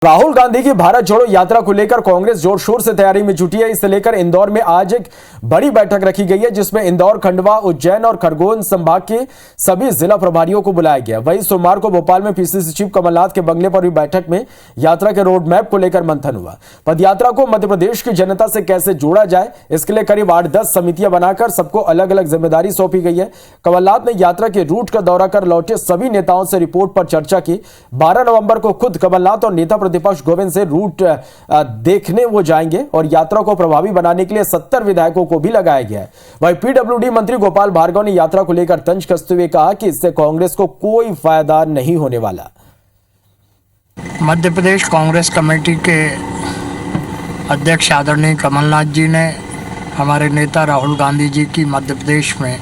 राहुल गांधी की भारत जोड़ो यात्रा को लेकर कांग्रेस जोर शोर से तैयारी में जुटी है। इसे लेकर इंदौर में आज एक बड़ी बैठक रखी गई है, जिसमें इंदौर, खंडवा, उज्जैन और खरगोन संभाग के सभी जिला प्रभारियों को बुलाया गया। वहीं सोमवार को भोपाल में पीसीसी चीफ कमलनाथ के बंगले पर हुई बैठक में यात्रा के रोड मैप को लेकर मंथन हुआ। पदयात्रा को मध्य प्रदेश की जनता से कैसे जोड़ा जाए, इसके लिए करीब 8-10 समितियां बनाकर सबको अलग अलग जिम्मेदारी सौंपी गई है। कमलनाथ ने यात्रा के रूट का दौरा कर लौटे सभी नेताओं से रिपोर्ट पर चर्चा की। 12 नवंबर को खुद कमलनाथ और नेता प्रतिपक्ष गोविंद से रूट देखने वो जाएंगे और यात्रा को प्रभावी बनाने के लिए 70 विधायकों को भी लगाया गया है। वहीं पीडब्ल्यूडी मंत्री गोपाल भार्गव ने यात्रा को लेकर तंज कसते हुए कहा कि इससे कांग्रेस को कोई फायदा नहीं होने वाला। मध्य प्रदेश कांग्रेस कमेटी के अध्यक्ष आदरणीय कमलनाथ जी ने हमारे नेता राहुल गांधी जी की मध्य प्रदेश में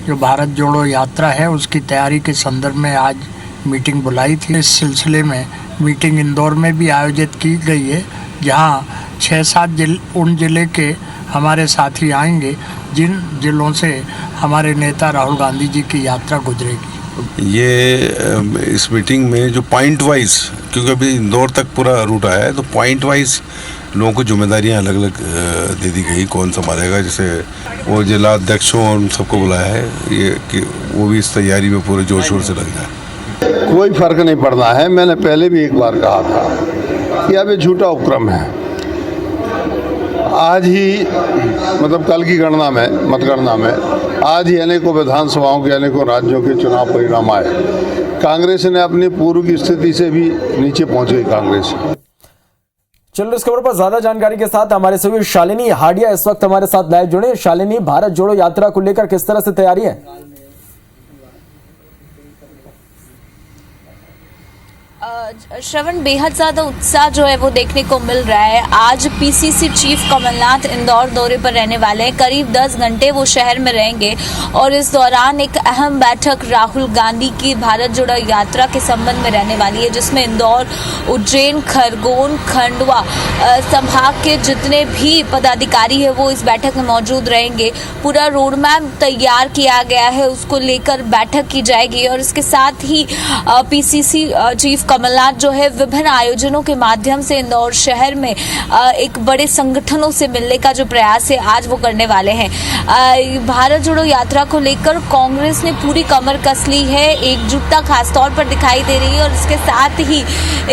जो भारत जोड़ो यात्रा है उसकी तैयारी के संदर्भ में आज मीटिंग बुलाई थी। इस सिलसिले में मीटिंग इंदौर में भी आयोजित की गई है, जहां 6-7 उन जिले के हमारे साथी आएंगे जिन जिलों से हमारे नेता राहुल गांधी जी की यात्रा गुजरेगी। ये इस मीटिंग में जो पॉइंट वाइज, क्योंकि अभी इंदौर तक पूरा रूट आया है, तो पॉइंट वाइज लोगों को जिम्मेदारियां अलग अलग दे दी गई, कौन संभालेगा। जैसे वो जिला अध्यक्षों और उन सबको बुलाया है, ये कि वो भी इस तैयारी में पूरे जोर शोर से लग जाए। कोई फर्क नहीं पड़ना है। मैंने पहले भी एक बार कहा था कि अब ये झूठा उपक्रम है। आज ही मतलब कल की गणना में, मतगणना में आज ही अनेकों विधानसभाओं के, अनेकों राज्यों के चुनाव परिणाम आए। कांग्रेस ने अपनी पूर्व की स्थिति से भी नीचे पहुंच गई कांग्रेस। चलो इस खबर पर ज्यादा जानकारी के साथ हमारे सभी शालिनी हाडिया इस वक्त हमारे साथ लाइव जुड़े। शालिनी, भारत जोड़ो यात्रा को लेकर किस तरह से तैयारी है? श्रवण, बेहद ज्यादा उत्साह जो है वो देखने को मिल रहा है। आज पीसीसी चीफ कमलनाथ इंदौर दौरे पर रहने वाले हैं। करीब 10 घंटे वो शहर में रहेंगे और इस दौरान एक अहम बैठक राहुल गांधी की भारत जोड़ो यात्रा के संबंध में रहने वाली है, जिसमें इंदौर, उज्जैन, खरगोन, खंडवा संभाग के जितने भी पदाधिकारी है वो इस बैठक में मौजूद रहेंगे। पूरा रोड मैप तैयार किया गया है, उसको लेकर बैठक की जाएगी और इसके साथ ही पीसीसी चीफ कमलनाथ जो है विभिन्न आयोजनों के माध्यम से इंदौर शहर में एक बड़े संगठनों से मिलने का जो प्रयास है आज वो करने वाले हैं। भारत जोड़ो यात्रा को लेकर कांग्रेस ने पूरी कमर कस ली है, एकजुटता खासतौर पर दिखाई दे रही है और इसके साथ ही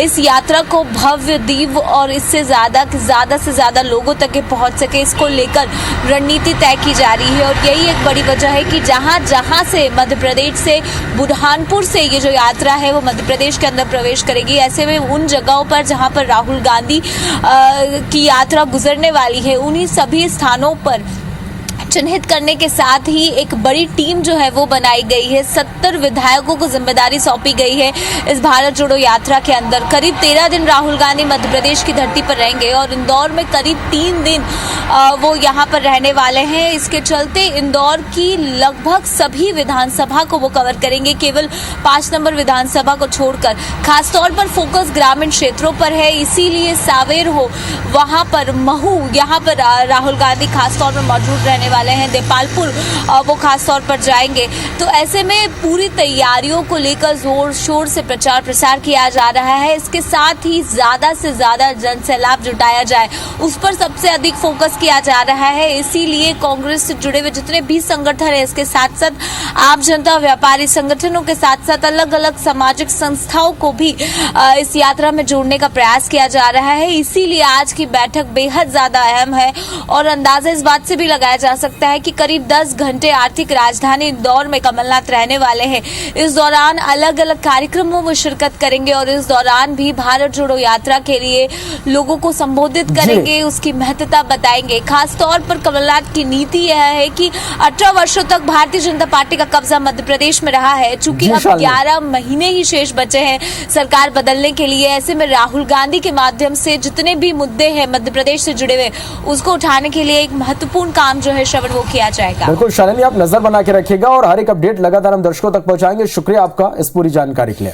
इस यात्रा को भव्य, दिव्य और इससे ज्यादा से ज्यादा लोगों तक के पहुंच सके, इसको लेकर रणनीति तय की जा रही है। और यही एक बड़ी वजह है कि जहां से मध्य प्रदेश से, बुरहानपुर से ये जो यात्रा है वो मध्य प्रदेश के अंदर प्रवेश करेगी। ऐसे में उन जगहों पर जहां पर राहुल गांधी की यात्रा गुजरने वाली है, उन्हीं सभी स्थानों पर चिन्हित करने के साथ ही एक बड़ी टीम जो है वो बनाई गई है। 70 विधायकों को जिम्मेदारी सौंपी गई है। इस भारत जोड़ो यात्रा के अंदर करीब 13 दिन राहुल गांधी मध्य प्रदेश की धरती पर रहेंगे और इंदौर में करीब 3 दिन वो यहाँ पर रहने वाले हैं। इसके चलते इंदौर की लगभग सभी विधानसभा को वो कवर करेंगे, केवल 5 नंबर विधानसभा को छोड़कर। खासतौर पर फोकस ग्रामीण क्षेत्रों पर है, इसीलिए सावेर हो, वहाँ पर महू, यहाँ पर राहुल गांधी खासतौर पर मौजूद रहने वाले हैं। देपालपुर वो खास तौर पर जाएंगे। तो ऐसे में पूरी तैयारियों को लेकर जोर शोर से प्रचार प्रसार किया जा रहा है। इसके साथ ही ज्यादा से ज्यादा जन सैलाब जुटाया जाए, उस पर सबसे अधिक फोकस किया जा रहा है। इसीलिए कांग्रेस से जुड़े हुए जितने भी संगठन है, इसके साथ साथ आम जनता, व्यापारी संगठनों के साथ साथ अलग अलग सामाजिक संस्थाओं को भी इस यात्रा में जोड़ने का प्रयास किया जा रहा है। इसीलिए आज की बैठक बेहद ज्यादा अहम है और अंदाजा इस बात से भी लगाया जा सकता है कि करीब 10 घंटे आर्थिक राजधानी इंदौर में कमलनाथ रहने वाले हैं। इस दौरान अलग अलग कार्यक्रमों में शिरकत करेंगे और इस दौरान भी भारत जोड़ो यात्रा के लिए लोगों को संबोधित करेंगे, उसकी महत्ता बताएंगे। खास तौर पर कमलनाथ की नीति यह है कि 18 वर्षों तक भारतीय जनता पार्टी का कब्जा मध्य प्रदेश में रहा है। चूंकि अब 11 महीने ही शेष बचे हैं सरकार बदलने के लिए, ऐसे में राहुल गांधी के माध्यम से जितने भी मुद्दे हैं मध्य प्रदेश से जुड़े हुए, उसको उठाने के लिए एक महत्वपूर्ण काम जो है श्रवण वो किया जाएगा। बिल्कुल शालिनी, आप नजर बना के रखिएगा और हर एक अपडेट लगातार हम दर्शकों तक पहुंचाएंगे। शुक्रिया आपका इस पूरी जानकारी के लिए।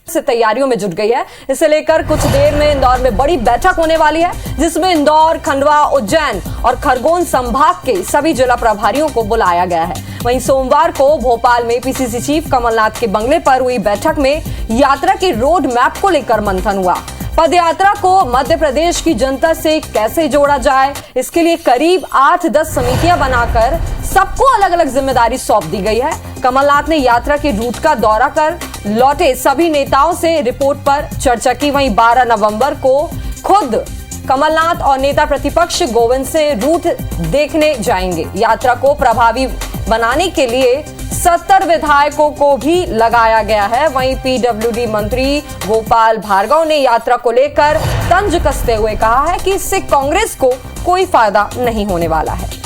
से तैयारियों में जुट गई है। इसे लेकर कुछ देर में इंदौर में बड़ी बैठक होने वाली है, जिसमें इंदौर, खंडवा, उज्जैन और खरगोन संभाग के सभी जिला प्रभारियों को बुलाया गया है। वहीं सोमवार को भोपाल में पीसीसी चीफ कमलनाथ के बंगले पर हुई बैठक में यात्रा के रोड मैप को लेकर मंथन हुआ। पदयात्रा को मध्य प्रदेश की जनता से कैसे जोड़ा जाए, इसके लिए करीब 8-10 समितियां बनाकर सबको अलग अलग जिम्मेदारी सौंप दी गई है। कमलनाथ ने यात्रा के रूट का दौरा कर लौटे सभी नेताओं से रिपोर्ट पर चर्चा की। वहीं 12 नवंबर को खुद कमलनाथ और नेता प्रतिपक्ष गोविंद से रूट देखने जाएंगे। यात्रा को प्रभावी बनाने के लिए 70 विधायकों को भी लगाया गया है। वहीं पीडब्ल्यूडी मंत्री गोपाल भार्गव ने यात्रा को लेकर तंज कसते हुए कहा है कि इससे कांग्रेस को कोई फायदा नहीं होने वाला है।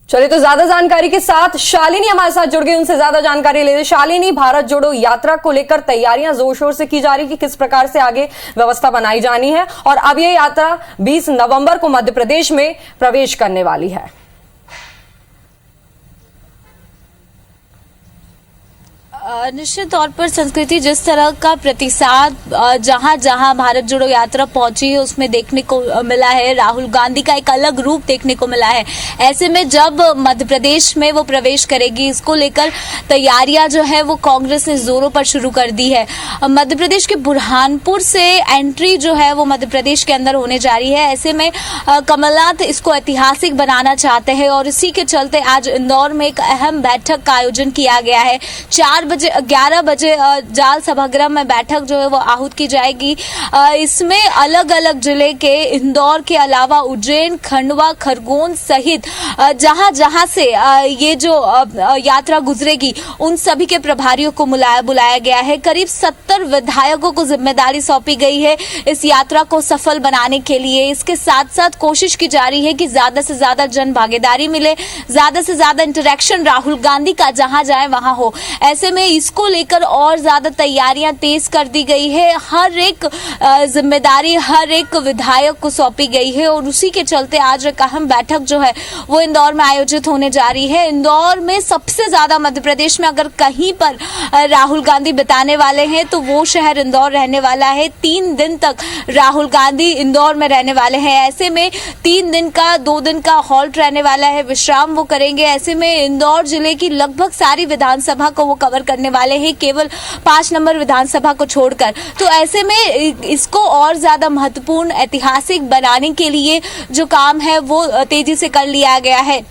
चलिए तो ज्यादा जानकारी के साथ शालिनी हमारे साथ जुड़ गई, उनसे ज्यादा जानकारी ले रहे। शालिनी, भारत जोड़ो यात्रा को लेकर तैयारियां जोर शोर से की जा रही कि किस प्रकार से आगे व्यवस्था बनाई जानी है, और अब ये यात्रा 20 नवंबर को मध्य प्रदेश में प्रवेश करने वाली है। निश्चित तौर पर संस्कृति जिस तरह का प्रतिसाद जहां जहां भारत जोड़ो यात्रा पहुंची है उसमें देखने को मिला है, राहुल गांधी का एक अलग रूप देखने को मिला है। ऐसे में जब मध्य प्रदेश में वो प्रवेश करेगी, इसको लेकर तैयारियां जो है वो कांग्रेस ने जोरों पर शुरू कर दी है। मध्य प्रदेश के बुरहानपुर से एंट्री जो है वो मध्य प्रदेश के अंदर होने जा रही है। ऐसे में कमलनाथ इसको ऐतिहासिक बनाना चाहते हैं और इसी के चलते आज इंदौर में एक अहम बैठक का आयोजन किया गया है। 11 बजे जाल सभागृह में बैठक जो है वो आहूत की जाएगी। इसमें अलग अलग जिले के इंदौर के अलावा उज्जैन, खंडवा, खरगोन सहित जहां जहां से ये जो यात्रा गुजरेगी उन सभी के प्रभारियों को बुलाया गया है। करीब 70 विधायकों को जिम्मेदारी सौंपी गई है इस यात्रा को सफल बनाने के लिए। इसके साथ साथ कोशिश की जा रही है कि ज्यादा से ज्यादा जन भागीदारी मिले, ज्यादा से ज्यादा इंटरेक्शन राहुल गांधी का जहां जाए वहां हो। ऐसे में इसको लेकर और ज्यादा तैयारियां तेज कर दी गई है। हर एक जिम्मेदारी हर एक विधायक को सौंपी गई है और उसी के चलते आज एक अहम बैठक जो है वो इंदौर में आयोजित होने जा रही है। इंदौर में सबसे ज्यादा मध्य प्रदेश में अगर कहीं पर राहुल गांधी बिताने वाले हैं तो वो शहर इंदौर रहने वाला है। 3 दिन तक राहुल गांधी इंदौर में रहने वाले हैं। ऐसे में 3 दिन का 2 दिन का हॉल्ट रहने वाला है, विश्राम वो करेंगे। ऐसे में इंदौर जिले की लगभग सारी विधानसभा को वो कवर करने वाले हैं, केवल 5 नंबर विधानसभा को छोड़कर। तो ऐसे में इसको और ज्यादा महत्वपूर्ण ऐतिहासिक बनाने के लिए जो काम है वो तेजी से कर लिया गया है।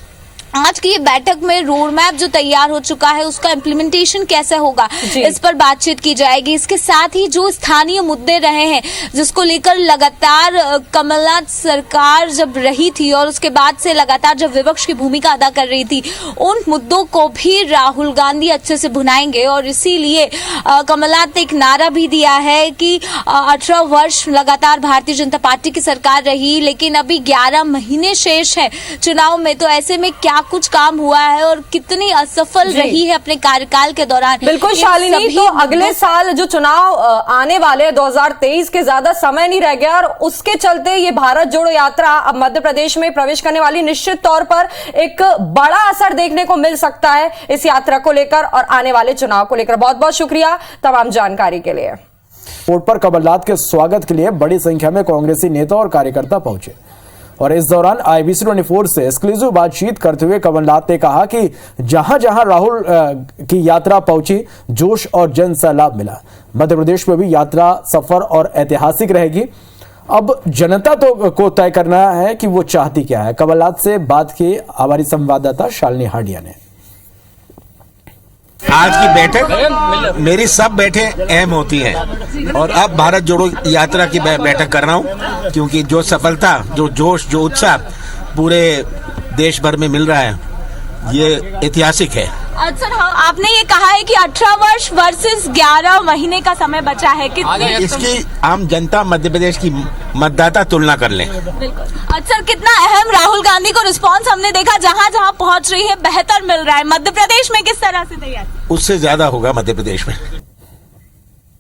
आज की ये बैठक में रोड मैप जो तैयार हो चुका है उसका इम्प्लीमेंटेशन कैसे होगा इस पर बातचीत की जाएगी। इसके साथ ही जो स्थानीय मुद्दे रहे हैं जिसको लेकर लगातार कमलनाथ सरकार जब रही थी और उसके बाद से लगातार जब विपक्ष की भूमिका अदा कर रही थी, उन मुद्दों को भी राहुल गांधी अच्छे से भुनाएंगे। और इसीलिए कमलनाथ ने एक नारा भी दिया है कि 18 वर्ष लगातार भारतीय जनता पार्टी की सरकार रही, लेकिन अभी 11 महीने शेष है चुनाव में। तो ऐसे में क्या कुछ काम हुआ है और कितनी असफल रही है अपने कार्यकाल के दौरान। बिल्कुल शालिनी, तो अगले साल जो चुनाव आने वाले 2023 के ज्यादा समय नहीं रह गया और उसके चलते ये भारत जोड़ो यात्रा अब मध्य प्रदेश में प्रवेश करने वाली, निश्चित तौर पर एक बड़ा असर देखने को मिल सकता है इस यात्रा को लेकर और आने वाले चुनाव को लेकर। बहुत बहुत शुक्रिया तमाम जानकारी के लिए। एयरपोर्ट पर कमलनाथ के स्वागत के लिए बड़ी संख्या में कांग्रेसी नेता और कार्यकर्ता पहुंचे और इस दौरान IBC 24 से एक्सक्लूसिव बातचीत करते हुए कमलनाथ ने कहा कि जहां जहां राहुल की यात्रा पहुंची, जोश और जन सैलाब मिला। मध्य प्रदेश में भी यात्रा सफर और ऐतिहासिक रहेगी। अब जनता को तय करना है कि वो चाहती क्या है। कमलनाथ से बात की हमारी संवाददाता शालिनी हांडिया ने। आज की बैठक मेरी सब बैठकें अहम होती हैं और अब भारत जोड़ो यात्रा की बैठक कर रहा हूं क्योंकि जो सफलता, जो जोश, जो उत्साह पूरे देश भर में मिल रहा है ये ऐतिहासिक है। सर, आपने ये कहा है कि 18 वर्ष वर्सेस 11 महीने का समय बचा है, कितने इसकी आम जनता मध्य प्रदेश की मतदाता तुलना कर लें। बिल्कुल। सर, कितना अहम राहुल गांधी को रिस्पांस हमने देखा, जहां जहां पहुंच रही है बेहतर मिल रहा है। मध्य प्रदेश में किस तरह से तैयार? उससे ज्यादा होगा मध्य प्रदेश में।